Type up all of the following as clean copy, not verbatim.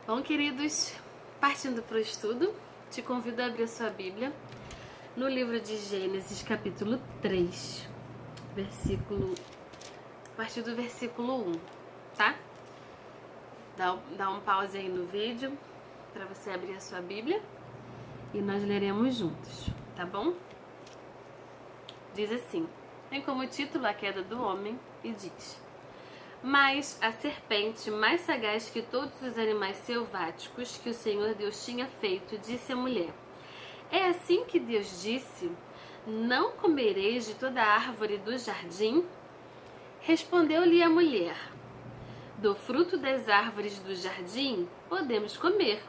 Bom, queridos, partindo para o estudo, te convido a abrir a sua Bíblia no livro de Gênesis, capítulo 3, a partir do versículo 1, tá? Dá um pause aí no vídeo para você abrir a sua Bíblia e nós leremos juntos, tá bom? Diz assim, tem como título a queda do homem e diz: Mas a serpente, mais sagaz que todos os animais selváticos que o Senhor Deus tinha feito, disse à mulher: É assim que Deus disse: Não comereis de toda a árvore do jardim? Respondeu-lhe a mulher: Do fruto das árvores do jardim podemos comer.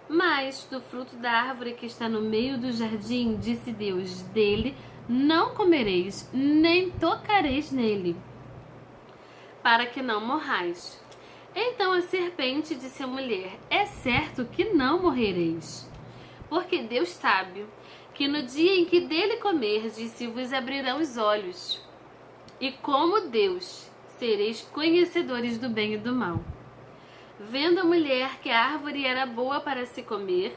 Mas do fruto da árvore que está no meio do jardim, disse Deus, dele não comereis, nem tocareis nele, para que não morrais. Então a serpente disse à mulher: É certo que não morrereis, porque Deus sabe que no dia em que dele comerdes, se vos abrirão os olhos, e como Deus sereis conhecedores do bem e do mal. Vendo a mulher que a árvore era boa para se comer,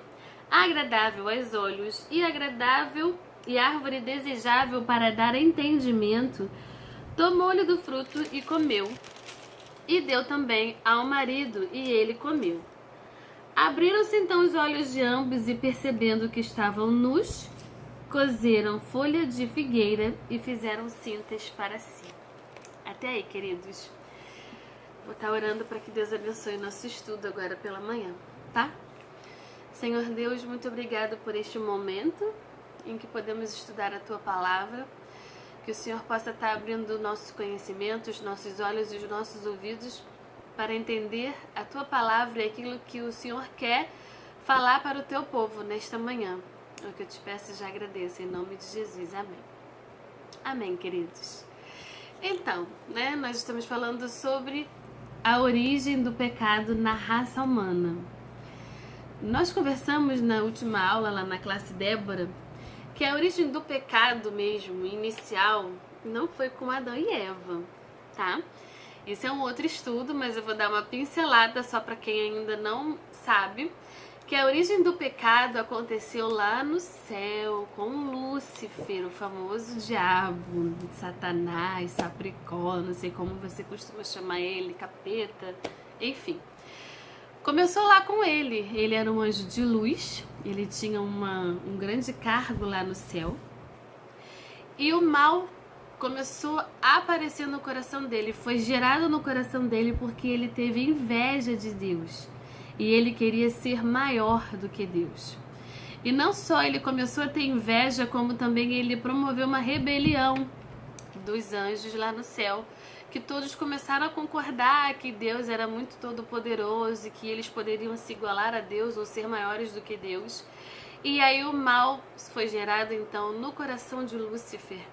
agradável aos olhos e árvore desejável para dar entendimento, tomou-lhe do fruto e comeu, e deu também ao marido, e ele comeu. Abriram-se então os olhos de ambos, e percebendo que estavam nus, coseram folha de figueira e fizeram cintas para si. Até aí, queridos. Vou estar orando para que Deus abençoe nosso estudo agora pela manhã, tá? Senhor Deus, muito obrigado por este momento em que podemos estudar a Tua Palavra. Que o Senhor possa estar abrindo o nosso conhecimento, os nossos olhos e os nossos ouvidos para entender a Tua Palavra e aquilo que o Senhor quer falar para o Teu povo nesta manhã. É o que eu te peço e já agradeço, em nome de Jesus. Amém. Amém, queridos. Então, nós estamos falando sobre a origem do pecado na raça humana. Nós conversamos na última aula, lá na classe Débora, que a origem do pecado mesmo, inicial, não foi com Adão e Eva, tá? Isso é um outro estudo, mas eu vou dar uma pincelada só para quem ainda não sabe, que a origem do pecado aconteceu lá no céu, com Lúcifer, o famoso diabo, Satanás, Sapricó, não sei como você costuma chamar ele, capeta, enfim. Começou lá com ele era um anjo de luz, ele tinha um grande cargo lá no céu, e o mal começou a aparecer no coração dele, foi gerado no coração dele porque ele teve inveja de Deus, e ele queria ser maior do que Deus. E não só ele começou a ter inveja, como também ele promoveu uma rebelião dos anjos lá no céu, que todos começaram a concordar que Deus era muito todo-poderoso e que eles poderiam se igualar a Deus ou ser maiores do que Deus. E aí o mal foi gerado então no coração de Lúcifer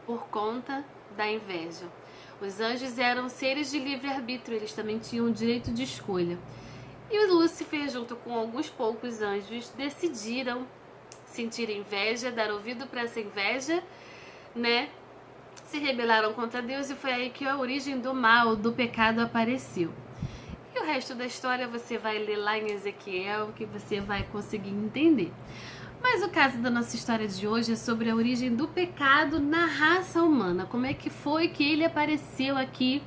por conta da inveja. Os anjos eram seres de livre-arbítrio, eles também tinham o direito de escolha. E o Lúcifer, junto com alguns poucos anjos, decidiram sentir inveja, dar ouvido para essa inveja, se rebelaram contra Deus, e foi aí que a origem do mal, do pecado, apareceu. E o resto da história você vai ler lá em Ezequiel, que você vai conseguir entender. Mas o caso da nossa história de hoje é sobre a origem do pecado na raça humana. Como é que foi que ele apareceu aqui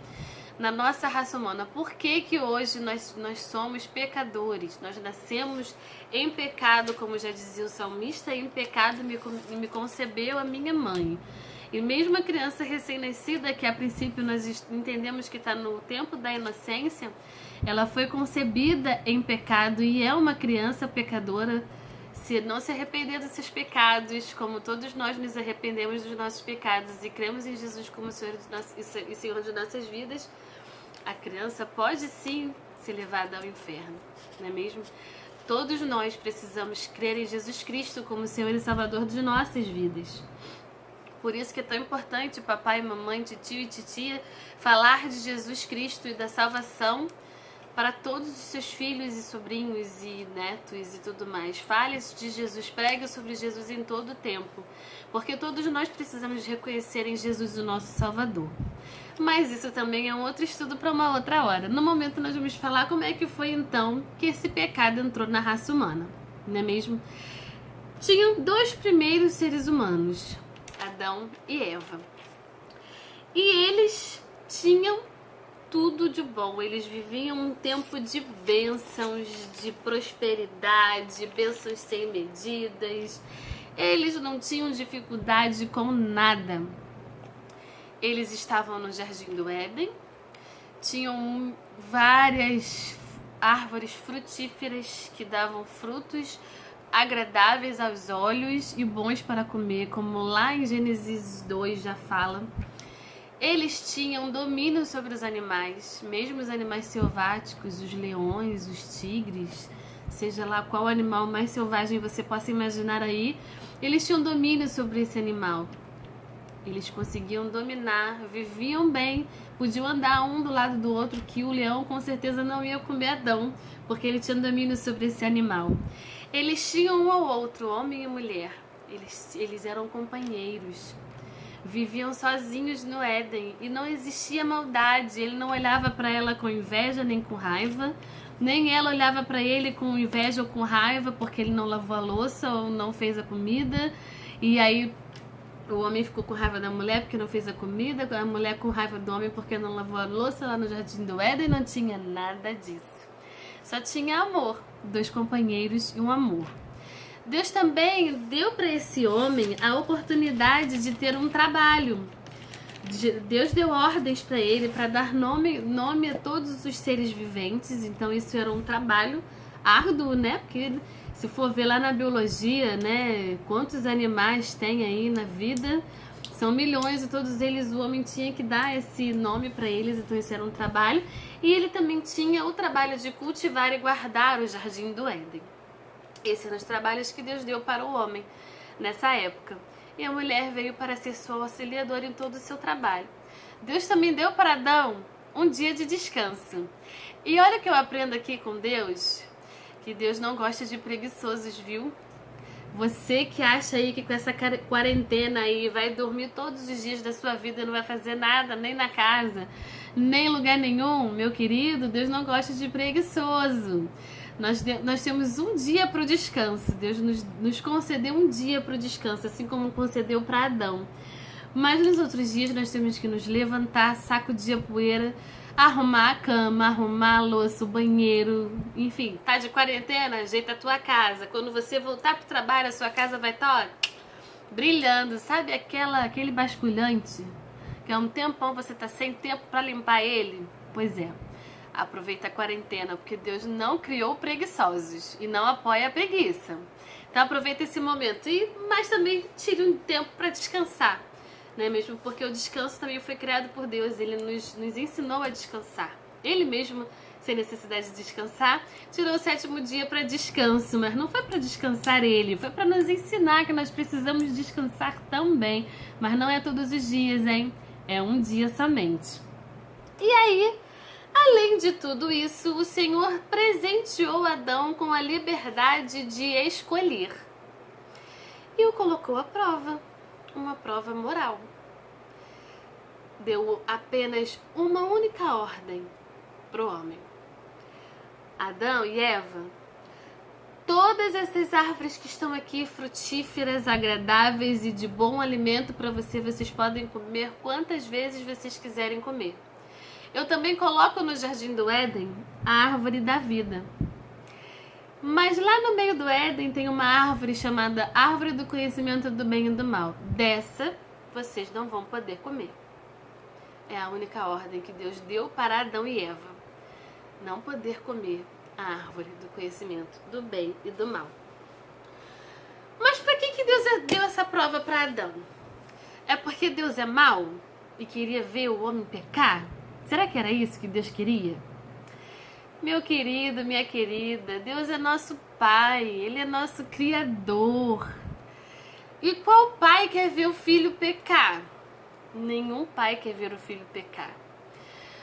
na nossa raça humana? Por que que hoje nós somos pecadores? Nós nascemos em pecado, como já dizia o salmista, em pecado me concebeu a minha mãe. E mesmo a criança recém-nascida, que a princípio nós entendemos que está no tempo da inocência, ela foi concebida em pecado e é uma criança pecadora. Se não se arrepender dos seus pecados, como todos nós nos arrependemos dos nossos pecados e cremos em Jesus como Senhor de nossas vidas, a criança pode sim ser levada ao inferno, não é mesmo? Todos nós precisamos crer em Jesus Cristo como Senhor e Salvador de nossas vidas. Por isso que é tão importante papai, mamãe, titio e titia falar de Jesus Cristo e da salvação para todos os seus filhos e sobrinhos e netos e tudo mais. Fale de Jesus, pregue sobre Jesus em todo o tempo, porque todos nós precisamos reconhecer em Jesus o nosso Salvador. Mas isso também é um outro estudo para uma outra hora. No momento nós vamos falar como é que foi então que esse pecado entrou na raça humana, não é mesmo? Tinham dois primeiros seres humanos, Adão e Eva. E eles tinham tudo de bom. Eles viviam um tempo de bênçãos, de prosperidade, bênçãos sem medidas. Eles não tinham dificuldade com nada. Eles estavam no Jardim do Éden, tinham várias árvores frutíferas que davam frutos agradáveis aos olhos e bons para comer, como lá em Gênesis 2 já fala. Eles tinham domínio sobre os animais, mesmo os animais selváticos, os leões, os tigres, seja lá qual animal mais selvagem você possa imaginar aí, eles tinham domínio sobre esse animal. Eles conseguiam dominar, viviam bem, podiam andar um do lado do outro, que o leão com certeza não ia comer Adão, porque ele tinha domínio sobre esse animal. Eles tinham um ao outro, homem e mulher. Eles eram companheiros. Viviam sozinhos no Éden e não existia maldade. Ele não olhava para ela com inveja nem com raiva, nem ela olhava para ele com inveja ou com raiva porque ele não lavou a louça ou não fez a comida. E aí o homem ficou com raiva da mulher porque não fez a comida, a mulher com raiva do homem porque não lavou a louça lá no Jardim do Éden. Não tinha nada disso. Só tinha amor, dois companheiros e um amor. Deus também deu para esse homem a oportunidade de ter um trabalho. Deus deu ordens para ele para dar nome a todos os seres viventes. Então isso era um trabalho árduo, né? Porque se for ver lá na biologia, né, quantos animais tem aí na vida, são milhões e todos eles o homem tinha que dar esse nome para eles. Então isso era um trabalho. E ele também tinha o trabalho de cultivar e guardar o Jardim do Éden. Esses eram os trabalhos que Deus deu para o homem nessa época. E a mulher veio para ser sua auxiliadora em todo o seu trabalho. Deus também deu para Adão um dia de descanso. E olha o que eu aprendo aqui com Deus, que Deus não gosta de preguiçosos, viu? Você que acha aí que com essa quarentena aí vai dormir todos os dias da sua vida e não vai fazer nada, nem na casa, nem em lugar nenhum, meu querido, Deus não gosta de preguiçoso. Nós temos um dia para o descanso. Deus nos concedeu um dia para o descanso, assim como concedeu para Adão. Mas nos outros dias nós temos que nos levantar, sacudir a poeira, arrumar a cama, arrumar a louça, o banheiro, enfim, tá de quarentena, ajeita a tua casa. Quando você voltar pro trabalho, a sua casa vai estar brilhando, sabe aquele basculhante que há um tempão você tá sem tempo para limpar ele? Pois é. Aproveita a quarentena, porque Deus não criou preguiçosos e não apoia a preguiça. Então aproveita esse momento, mas também tire um tempo para descansar, né? Mesmo porque o descanso também foi criado por Deus, Ele nos ensinou a descansar. Ele mesmo, sem necessidade de descansar, tirou o 7º dia para descanso, mas não foi para descansar Ele, foi para nos ensinar que nós precisamos descansar também, mas não é todos os dias, hein? É um dia somente. E aí, além de tudo isso, o Senhor presenteou Adão com a liberdade de escolher e o colocou à prova, uma prova moral. Deu apenas uma única ordem para o homem. Adão e Eva, todas essas árvores que estão aqui, frutíferas, agradáveis e de bom alimento para vocês podem comer quantas vezes vocês quiserem comer. Eu também coloco no Jardim do Éden a árvore da vida. Mas lá no meio do Éden tem uma árvore chamada Árvore do Conhecimento do Bem e do Mal. Dessa, vocês não vão poder comer. É a única ordem que Deus deu para Adão e Eva. Não poder comer a árvore do conhecimento do bem e do mal. Mas para que Deus deu essa prova para Adão? É porque Deus é mau e queria ver o homem pecar? Será que era isso que Deus queria? Meu querido, minha querida, Deus é nosso Pai, Ele é nosso Criador. E qual pai quer ver o filho pecar? Nenhum pai quer ver o filho pecar.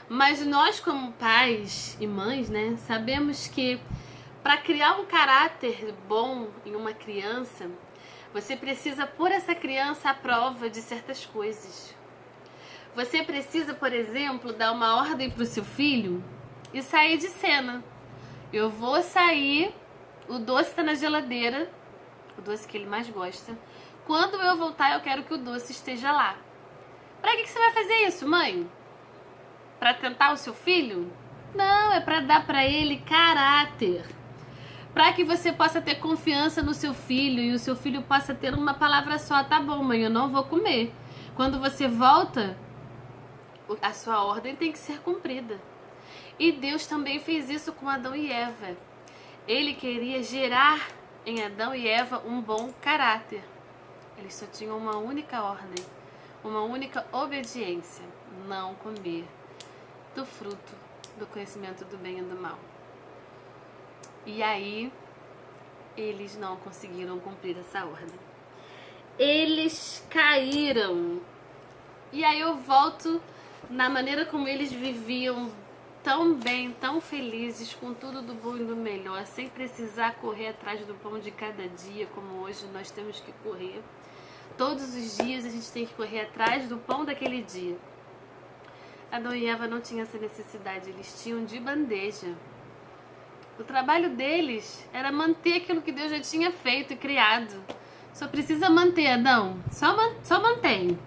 Mas nós, como pais e mães, né, sabemos que para criar um caráter bom em uma criança, você precisa pôr essa criança à prova de certas coisas. Você precisa, por exemplo, dar uma ordem para o seu filho e sair de cena. Eu vou sair, o doce está na geladeira, o doce que ele mais gosta. Quando eu voltar, eu quero que o doce esteja lá. Para que você vai fazer isso, mãe? Para tentar o seu filho? Não, é para dar para ele caráter. Para que você possa ter confiança no seu filho e o seu filho possa ter uma palavra só. Tá bom, mãe, eu não vou comer. Quando você volta, a sua ordem tem que ser cumprida. E Deus também fez isso com Adão e Eva. Ele queria gerar em Adão e Eva um bom caráter. Eles só tinham uma única ordem, uma única obediência: não comer do fruto do conhecimento do bem e do mal. E aí, eles não conseguiram cumprir essa ordem. Eles caíram. E aí eu volto na maneira como eles viviam tão bem, tão felizes, com tudo do bom e do melhor, sem precisar correr atrás do pão de cada dia, como hoje nós temos que correr. Todos os dias a gente tem que correr atrás do pão daquele dia. Adão e Eva não tinham essa necessidade, eles tinham de bandeja. O trabalho deles era manter aquilo que Deus já tinha feito e criado. Só precisa manter, Adão. Só mantém.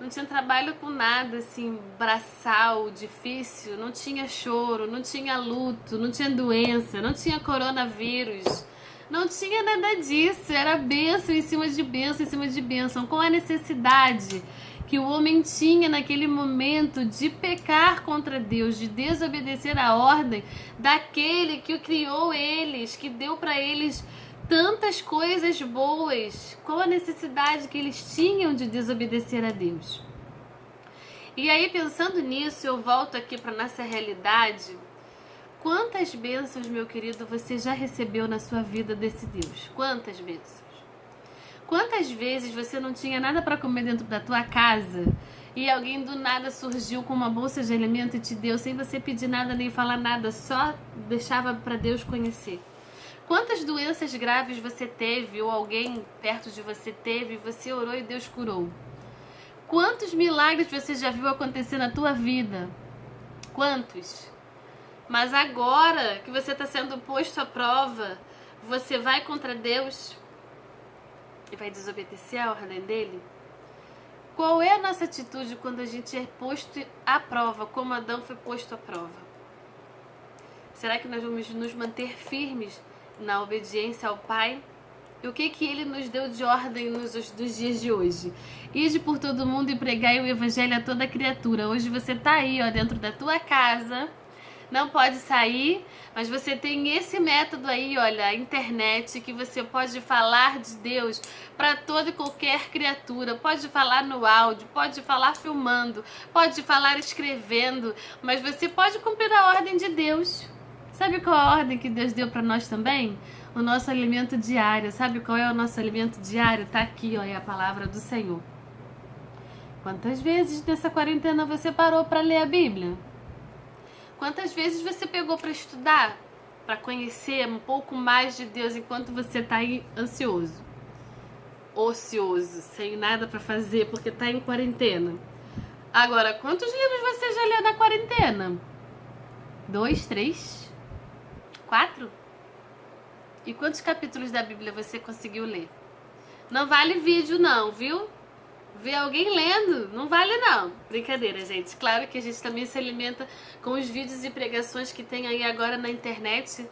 Não tinha trabalho com nada, assim, braçal, difícil. Não tinha choro, não tinha luto, não tinha doença, não tinha coronavírus. Não tinha nada disso. Era bênção em cima de bênção, em cima de bênção. Com a necessidade que o homem tinha naquele momento de pecar contra Deus, de desobedecer a ordem daquele que o criou eles, que deu para eles tantas coisas boas. Qual a necessidade que eles tinham de desobedecer a Deus? E aí, pensando nisso, eu volto aqui para nossa realidade. Quantas bênçãos, meu querido, você já recebeu na sua vida desse Deus? Quantas bênçãos? Quantas vezes você não tinha nada para comer dentro da tua casa e alguém do nada surgiu com uma bolsa de alimento e te deu sem você pedir nada nem falar nada, só deixava para Deus conhecer? Quantas doenças graves você teve ou alguém perto de você teve e você orou e Deus curou? Quantos milagres você já viu acontecer na tua vida? Quantos? Mas agora que você está sendo posto à prova, você vai contra Deus e vai desobedecer a ordem dele? Qual é a nossa atitude quando a gente é posto à prova, como Adão foi posto à prova? Será que nós vamos nos manter firmes na obediência ao Pai? E o que ele nos deu de ordem nos dias de hoje? Ide por todo mundo e pregai o evangelho a toda criatura. Hoje você está aí, ó, dentro da tua casa, não pode sair, mas você tem esse método aí, olha, a internet, que você pode falar de Deus para toda e qualquer criatura. Pode falar no áudio, pode falar filmando, pode falar escrevendo, mas você pode cumprir a ordem de Deus. Sabe qual a ordem que Deus deu para nós também? O nosso alimento diário. Sabe qual é o nosso alimento diário? Tá aqui, ó, é a palavra do Senhor. Quantas vezes nessa quarentena você parou para ler a Bíblia? Quantas vezes você pegou para estudar, para conhecer um pouco mais de Deus enquanto você está aí ansioso, ocioso, sem nada para fazer porque está em quarentena? Agora, quantos livros você já leu na quarentena? 2, 3, 4? E quantos capítulos da Bíblia você conseguiu ler? Não vale vídeo não, viu? Ver alguém lendo, não vale não. Brincadeira, gente. Claro que a gente também se alimenta com os vídeos e pregações que tem aí agora na internet,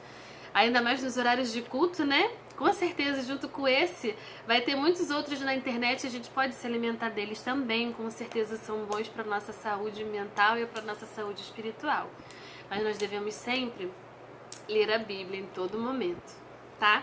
ainda mais nos horários de culto, né? Com certeza, junto com esse, vai ter muitos outros na internet, a gente pode se alimentar deles também, com certeza são bons para nossa saúde mental e para nossa saúde espiritual. Mas nós devemos sempre ler a Bíblia em todo momento, tá?